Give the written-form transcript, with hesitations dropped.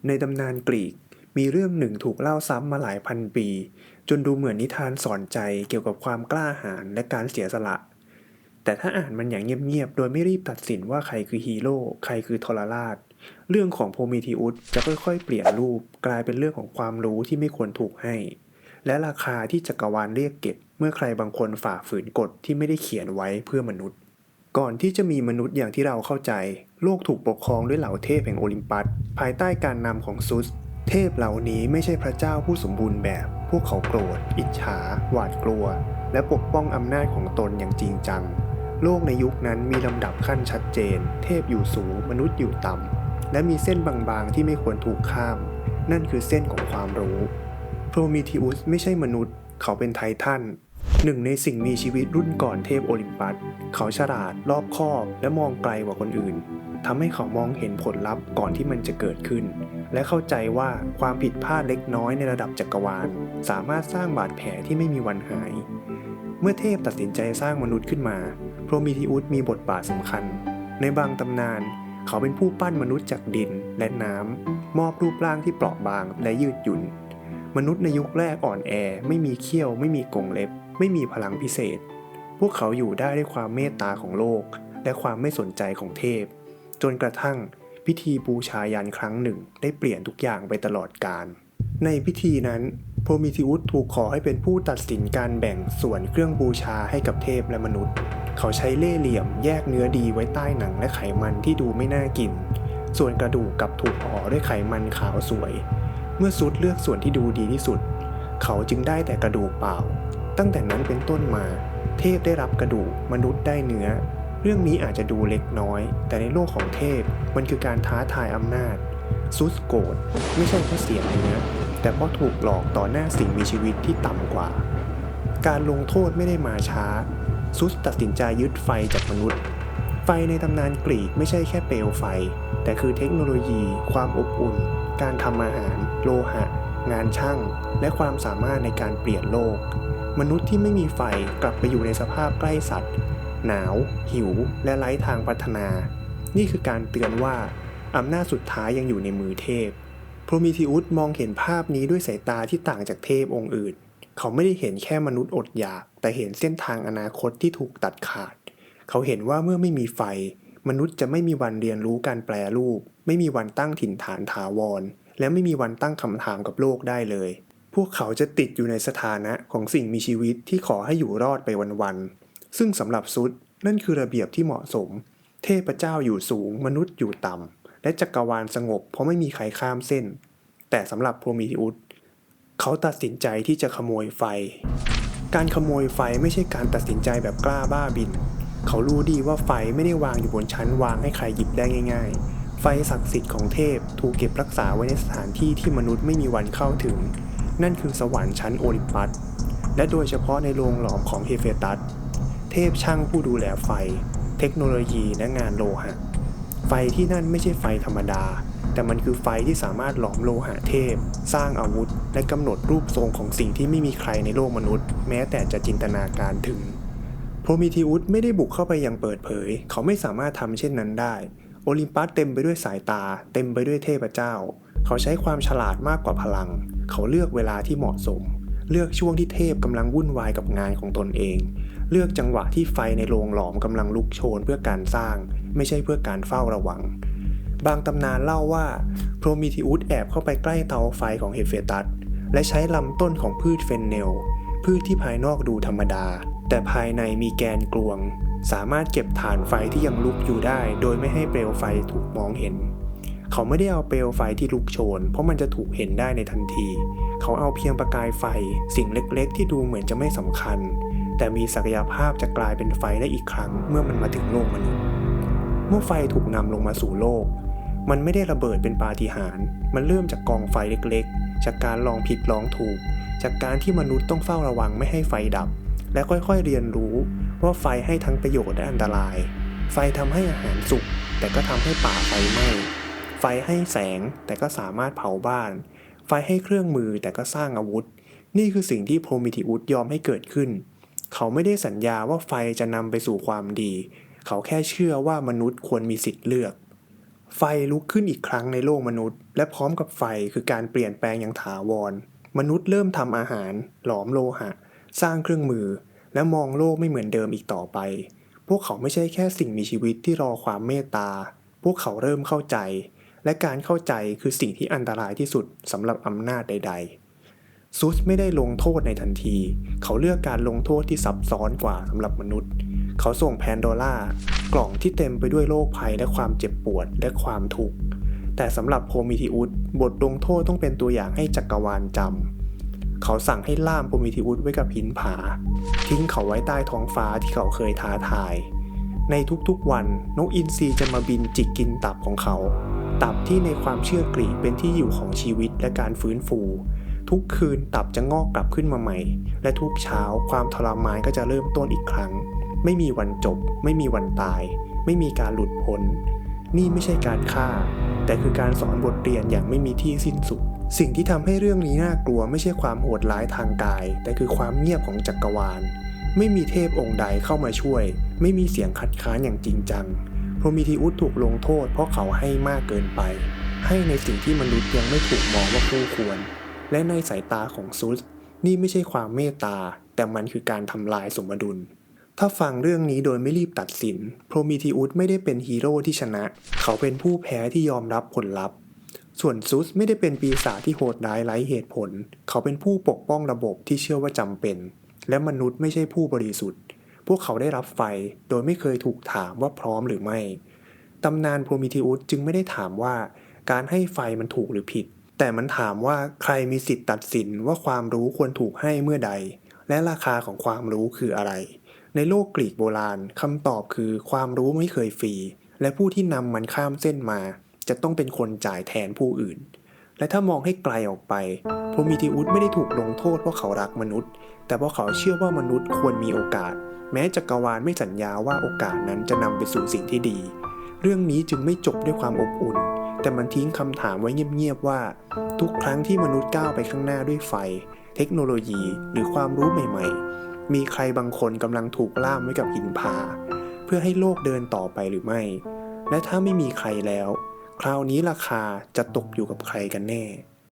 ในตำนานกรีกมีเรื่องหนึ่งถูกเล่าซ้ำมาหลายพันปีจนดูเหมือนนิทานสอนใจเกี่ยวกับความกล้าหาญและการเสียสละแต่ถ้าอ่านมันอย่างเงียบๆโดยไม่รีบตัดสินว่าใครคือฮีโร่ใครคือทรราชเรื่องของโพรเมธีอุสจะค่อยๆเปลี่ยนรูปกลายเป็นเรื่องของความรู้ที่ไม่ควรถูกให้และราคาที่จักรวาลเรียกเก็บเมื่อใครบางคนฝ่าฝืนกฎที่ไม่ได้เขียนไว้เพื่อมนุษย์ก่อนที่จะมีมนุษย์อย่างที่เราเข้าใจโลกถูกปกครองด้วยเหล่าเทพแห่งโอลิมปัสภายใต้การนำของซุส เทพเหล่านี้ไม่ใช่พระเจ้าผู้สมบูรณ์แบบพวกเขาโกรธอิจฉาหวาดกลัวและปกป้องอำนาจของตนอย่างจริงจังโลกในยุคนั้นมีลำดับขั้นชัดเจนเทพอยู่สูงมนุษย์อยู่ต่ำและมีเส้นบางๆที่ไม่ควรถูกข้ามนั่นคือเส้นของความรู้โพรเมธีอุสไม่ใช่มนุษย์เขาเป็นไททันหนึ่งในสิ่งมีชีวิตรุ่นก่อนเทพโอลิมปัสเขาฉลาดรอบคอบและมองไกลกว่าคนอื่นทำให้เขามองเห็นผลลัพธ์ก่อนที่มันจะเกิดขึ้นและเข้าใจว่าความผิดพลาดเล็กน้อยในระดับจักรวาลสามารถสร้างบาดแผลที่ไม่มีวันหายเมื่อเทพตัดสินใจสร้างมนุษย์ขึ้นมาโพรเมธีอุสมีบทบาทสำคัญในบางตำนานเขาเป็นผู้ปั้นมนุษย์จากดินและน้ำมอบรูปร่างที่เปราะบางและยืดหยุ่นมนุษย์ในยุคแรกอ่อนแอไม่มีเขี้ยวไม่มีกรงเล็บไม่มีพลังพิเศษพวกเขาอยู่ได้ด้วยความเมตตาของโลกและความไม่สนใจของเทพจนกระทั่งพิธีบูชายันครั้งหนึ่งได้เปลี่ยนทุกอย่างไปตลอดกาลในพิธีนั้นโพรเมธีอุสถูกขอให้เป็นผู้ตัดสินการแบ่งส่วนเครื่องบูชาให้กับเทพและมนุษย์เขาใช้เล่ห์เหลี่ยมแยกเนื้อดีไว้ใต้หนังและไขมันที่ดูไม่น่ากินส่วนกระดูกกลับถูกห่อด้วยไขมันขาวสวยเมื่อซุดเลือกส่วนที่ดูดีที่สุดเขาจึงได้แต่กระดูกเปล่าตั้งแต่นั้นเป็นต้นมาเทพได้รับกระดูกมนุษย์ได้เนื้อเรื่องนี้อาจจะดูเล็กน้อยแต่ในโลกของเทพมันคือการท้าทายอำนาจซุสโกรธไม่ใช่เพราะเสียเนื้อแต่เพราะถูกหลอกต่อหน้าสิ่งมีชีวิตที่ต่ำกว่าการลงโทษไม่ได้มาช้าซุสตัดสินใจยึดไฟจากมนุษย์ไฟในตำนานกรีกไม่ใช่แค่เปลวไฟแต่คือเทคโนโลยีความอบอุ่นการทำอาหารโลหะงานช่างและความสามารถในการเปลี่ยนโลกมนุษย์ที่ไม่มีไฟกลับไปอยู่ในสภาพใกล้สัตว์หนาวหิวและไร้ทางพัฒนานี่คือการเตือนว่าอำนาจสุดท้ายยังอยู่ในมือเทพโพรเมธีอุสมองเห็นภาพนี้ด้วยสายตาที่ต่างจากเทพองค์อื่นเขาไม่ได้เห็นแค่มนุษย์อดอยากแต่เห็นเส้นทางอนาคตที่ถูกตัดขาดเขาเห็นว่าเมื่อไม่มีไฟมนุษย์จะไม่มีวันเรียนรู้การแปรรูปไม่มีวันตั้งถิ่นฐานถาวรและไม่มีวันตั้งคำถามกับโลกได้เลยพวกเขาจะติดอยู่ในสถานะของสิ่งมีชีวิตที่ขอให้อยู่รอดไปวันๆซึ่งสำหรับซุดนั่นคือระเบียบที่เหมาะสมเทพเจ้าอยู่สูงมนุษย์อยู่ต่ำและจักรวาลสงบเพราะไม่มีใครข้ามเส้นแต่สำหรับโพรเมธีอุสเขาตัดสินใจที่จะขโมยไฟการขโมยไฟไม่ใช่การตัดสินใจแบบกล้าบ้าบินเขารู้ดีว่าไฟไม่ได้วางอยู่บนชั้นวางให้ใครหยิบได้ง่ายๆไฟศักดิ์สิทธิ์ของเทพถูกเก็บรักษาไว้ในสถานที่ที่มนุษย์ไม่มีวันเข้าถึงนั่นคือสวรรค์ชั้นโอลิมปัสและโดยเฉพาะในโรงหลอมของเฮเฟสตัสเทพช่างผู้ดูแลไฟเทคโนโลยีและงานโลหะไฟที่นั่นไม่ใช่ไฟธรรมดาแต่มันคือไฟที่สามารถหลอมโลหะเทพสร้างอาวุธและกำหนดรูปทรงของสิ่งที่ไม่มีใครในโลกมนุษย์แม้แต่จะจินตนาการถึงโพรเมธีอุสไม่ได้บุกเข้าไปอย่างเปิดเผยเขาไม่สามารถทำเช่นนั้นได้โอลิมปัสเต็มไปด้วยสายตาเต็มไปด้วยเทพเจ้าเขาใช้ความฉลาดมากกว่าพลังเขาเลือกเวลาที่เหมาะสมเลือกช่วงที่เทพกำลังวุ่นวายกับงานของตนเองเลือกจังหวะที่ไฟในโรงหลอมกำลังลุกโชนเพื่อการสร้างไม่ใช่เพื่อการเฝ้าระวังบางตำนานเล่าว่าโพรเมธีอุสแอบเข้าไปใกล้เตาไฟของเฮเฟสตัสและใช้ลำต้นของพืชเฟนเนลพืชที่ภายนอกดูธรรมดาแต่ภายในมีแกนกลวงสามารถเก็บถ่านไฟที่ยังลุกอยู่ได้โดยไม่ให้เปลวไฟถูกมองเห็นเขาไม่ได้เอาเปลวไฟที่ลุกโชนเพราะมันจะถูกเห็นได้ในทันทีเขาเอาเพียงประกายไฟสิ่งเล็กๆที่ดูเหมือนจะไม่สำคัญแต่มีศักยภาพจะกลายเป็นไฟได้อีกครั้งเมื่อมันมาถึงโลกมนุษย์เมื่อไฟถูกนำลงมาสู่โลกมันไม่ได้ระเบิดเป็นปาฏิหาริย์มันเริ่มจากกองไฟเล็กๆจากการลองผิดลองถูกจากการที่มนุษย์ต้องเฝ้าระวังไม่ให้ไฟดับและค่อยๆเรียนรู้ว่าไฟให้ทั้งประโยชน์และอันตรายไฟทำให้อาหารสุกแต่ก็ทำให้ป่าไฟไหม้ไฟให้แสงแต่ก็สามารถเผาบ้านไฟให้เครื่องมือแต่ก็สร้างอาวุธนี่คือสิ่งที่โพรเมธีอุสยอมให้เกิดขึ้นเขาไม่ได้สัญญาว่าไฟจะนำไปสู่ความดีเขาแค่เชื่อว่ามนุษย์ควรมีสิทธิ์เลือก ไฟลุกขึ้นอีกครั้งในโลกมนุษย์และพร้อมกับไฟคือการเปลี่ยนแปลงอย่างถาวรมนุษย์เริ่มทำอาหารหลอมโลหะสร้างเครื่องมือและมองโลกไม่เหมือนเดิมอีกต่อไปพวกเขาไม่ใช่แค่สิ่งมีชีวิตที่รอความเมตตาพวกเขาเริ่มเข้าใจและการเข้าใจคือสิ่งที่อันตรายที่สุดสำหรับอำนาจใดๆซุสไม่ได้ลงโทษในทันทีเขาเลือกการลงโทษที่ซับซ้อนกว่าสำหรับมนุษย์เขาส่งแพนโดร่ากล่องที่เต็มไปด้วยโรคภัยและความเจ็บปวดและความทุกข์แต่สำหรับโพรมิธีอุสบทลงโทษต้องเป็นตัวอย่างให้จักรวาลจำเขาสั่งให้ล่ามโพรมิธีอุสไว้กับหินผาทิ้งเขาไว้ใต้ท้องฟ้าที่เขาเคยท้าทายในทุกๆวันนกอินทรีจะมาบินจิกกินตับของเขาตับที่ในความเชื่อกรีกเป็นที่อยู่ของชีวิตและการฟื้นฟูทุกคืนตับจะงอกกลับขึ้นมาใหม่และทุกเช้าความทรมานก็จะเริ่มต้นอีกครั้งไม่มีวันจบไม่มีวันตายไม่มีการหลุดพ้นนี่ไม่ใช่การฆ่าแต่คือการสอนบทเรียนอย่างไม่มีที่สิ้นสุดสิ่งที่ทำให้เรื่องนี้น่ากลัวไม่ใช่ความโหดร้ายทางกายแต่คือความเงียบของจักรวาลไม่มีเทพองค์ใดเข้ามาช่วยไม่มีเสียงคัดค้านอย่างจริงจังโพรมิธีอุสถูกลงโทษเพราะเขาให้มากเกินไปให้ในสิ่งที่มนุษย์ยังไม่ถูกมองว่าคู่ควรและในสายตาของซุสนี่ไม่ใช่ความเมตตาแต่มันคือการทำลายสมดุลถ้าฟังเรื่องนี้โดยไม่รีบตัดสินโพรมิธีอุสไม่ได้เป็นฮีโร่ที่ชนะเขาเป็นผู้แพ้ที่ยอมรับผลลัพธ์ส่วนซุสไม่ได้เป็นปีศาจที่โหดร้ายไร้เหตุผลเขาเป็นผู้ปกป้องระบบที่เชื่อว่าจำเป็นและมนุษย์ไม่ใช่ผู้บริสุทธิ์พวกเขาได้รับไฟโดยไม่เคยถูกถามว่าพร้อมหรือไม่ตำนานโพรมิธีอุสจึงไม่ได้ถามว่าการให้ไฟมันถูกหรือผิดแต่มันถามว่าใครมีสิทธิ์ตัดสินว่าความรู้ควรถูกให้เมื่อใดและราคาของความรู้คืออะไรในโลกกรีกโบราณคำตอบคือความรู้ไม่เคยฟรีและผู้ที่นำมันข้ามเส้นมาจะต้องเป็นคนจ่ายแทนผู้อื่นและถ้ามองให้ไกลออกไปโพรมิธีอุสไม่ได้ถูกลงโทษเพราะเขารักมนุษย์แต่เพราะเขาเชื่อว่ามนุษย์ควรมีโอกาสแม้จักรวาลไม่สัญญาว่าโอกาสนั้นจะนำไปสู่สิ่งที่ดีเรื่องนี้จึงไม่จบด้วยความอบอุ่นแต่มันทิ้งคำถามไว้เงียบๆว่าทุกครั้งที่มนุษย์ก้าวไปข้างหน้าด้วยไฟเทคโนโลยีหรือความรู้ใหม่ๆมีใครบางคนกำลังถูกล่ามไว้กับหินผาเพื่อให้โลกเดินต่อไปหรือไม่และถ้าไม่มีใครแล้วคราวนี้ราคาจะตกอยู่กับใครกันแน่